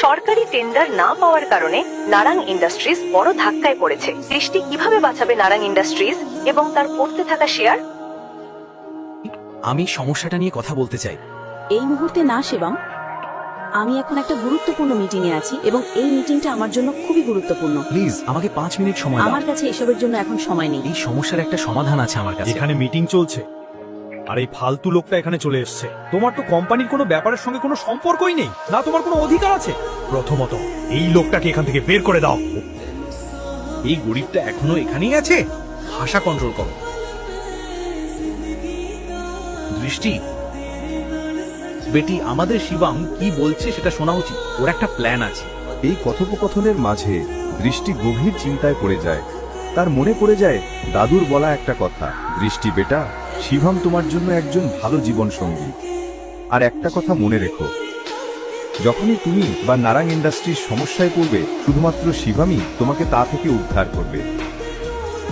সরকারি টেন্ডার না পাওয়ার কারণে নারাং ইন্ডাস্ট্রিজ বড় ধাক্কায় পড়েছে। দৃষ্টি কিভাবে বাঁচাবে নারাং ইন্ডাস্ট্রিজ এবং তার পড়তে থাকা শেয়ার? আমি সমস্যাটা নিয়ে কথা বলতে চাই। এই মুহূর্তে না শিবম, আমি এখন একটা গুরুত্বপূর্ণ মিটিং এ আছি এবং এই মিটিংটা আমার জন্য খুবই গুরুত্বপূর্ণ। প্লিজ আমাকে 5 মিনিট সময় দাও। আমার কাছে এসবের জন্য এখন সময় নেই। এই সমস্যার একটা সমাধান আছে আমার কাছে। এখানে মিটিং চলছে আর এই ফালতু লোকটা এখানে চলে এসেছে। তোমার তো কোম্পানির কোনো ব্যাপারের সঙ্গে কোনো সম্পর্কই নেই, না তোমার কোনো অধিকার আছে। প্রথমত এই লোকটাকে এখান থেকে বের করে দাও। এই গরিবটা এখনো এখানেই আছে। ভাষা কন্ট্রোল করো। দৃষ্টি বেটি, আমাদের শিবম কি বলছে সেটা শোনা উচিত। ওর একটা প্ল্যান আছে। এই কথোপকথনের মাঝে দৃষ্টি গভীর চিন্তায় পড়ে যায়। তার মনে পড়ে যায় দাদুর বলা একটা কথা, দৃষ্টি বেটা, শিবম তোমার জন্য একজন ভালো জীবন সঙ্গী। আর একটা কথা মনে রেখো, যখনই তুমি বা নারাং ইন্ডাস্ট্রির সমস্যায় পড়বে, শুধুমাত্র শিবমই তোমাকে তা থেকে উদ্ধার করবে।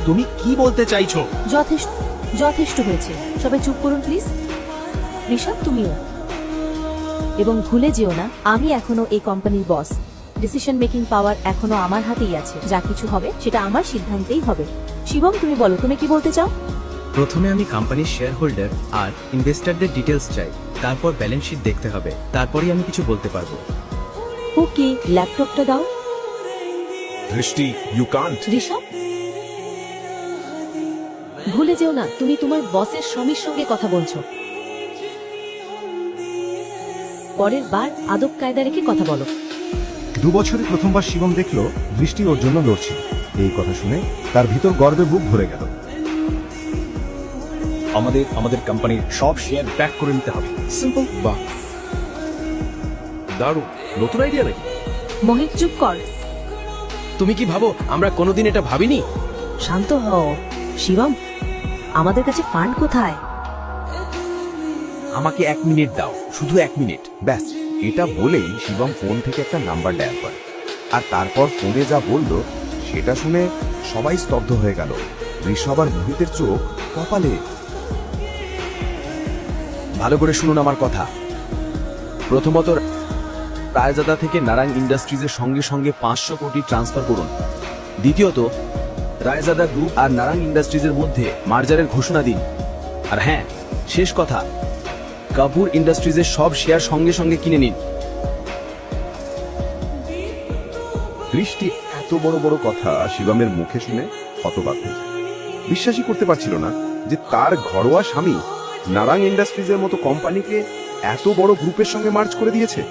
তুমি কি বলতে চাইছো? যথেষ্ট যথেষ্ট হয়েছে, সবাই চুপ করুন প্লিজ। ঋষভ, তুমিও। এবং ভুলে যেও না, আমি এখনো এই কোম্পানির বস। ডিসিশন মেকিং পাওয়ার এখনো আমার হাতেই আছে। যা কিছু হবে সেটা আমার সিদ্ধান্তেই হবে। শিবম, তুমি বলো, তুমি কি বলতে চাও? প্রথমে আমি কোম্পানির শেয়ার হোল্ডার আর ইনভেস্টরদের ডিটেলস চাই, তারপর ব্যালেন্স শিট দেখতে হবে, তারপরই আমি কিছু বলতে পারবো। ওকে, ল্যাপটপটা দাও। দৃষ্টি, ইউ কান্ট। ঋষভ, ভুলে যেও না, তুমি তোমার বসের স্বামীর সঙ্গে কথা বলছো। পরের বার আদব কায়দা রেখে কথা বলো। 2 বছরে প্রথমবার শিবম দেখলো দৃষ্টি ওর জন্য লড়ছে। এই কথা শুনে তার ভিতর গর্বে বুক ভরে গেল। আমাদের কোম্পানির সব শেয়ার ব্যাক করে নিতে হবে। সিম্পল। বাহ, দারুণ, নতুন আইডিয়া নাকি? মোহিত, চুপ কর। তুমি কি ভাবো আমরা কোনোদিন এটা ভাবিনি? শান্ত হও। শিবম, আমাদের কাছে ফান্ড কোথায়? আমাকে 1 মিনিট দাও, শুধু 1 মিনিট। ব্যাস, এটা বলেই শিবম ফোন থেকে একটা নাম্বার ডায়াল করে। আর তারপর ফোনে যা বলল সেটা শুনে সবাই স্তব্ধ হয়ে গেল। ঋষভ আর মোহিতের চোখ কপালে। ভালো করে শুনুন আমার কথা। প্রথমত, রায়জাদা থেকে নারাং ইন্ডাস্ট্রিজের সঙ্গে সঙ্গে 500 কোটি ট্রান্সফার করুন। দ্বিতীয়ত, রায়জাদা গ্রুপ আর নারাং ইন্ডাস্ট্রিজের মধ্যে মার্জারের ঘোষণা দিন। আর হ্যাঁ, শেষ কথা, কাপুর ইন্ডাস্ট্রিজের সব শেয়ার সঙ্গে সঙ্গে কিনে নিন। দৃষ্টি এত বড় বড় কথা শিবমের মুখে শুনে হতবাক হয়ে যায়। বিশ্বাসই করতে পারছিল না যে তার ঘরোয়া স্বামী নারাং ইন্ডাস্ট্রিজের মতো কোম্পানিকে এত বড় গ্রুপের সঙ্গে মার্জ করে দিয়েছে।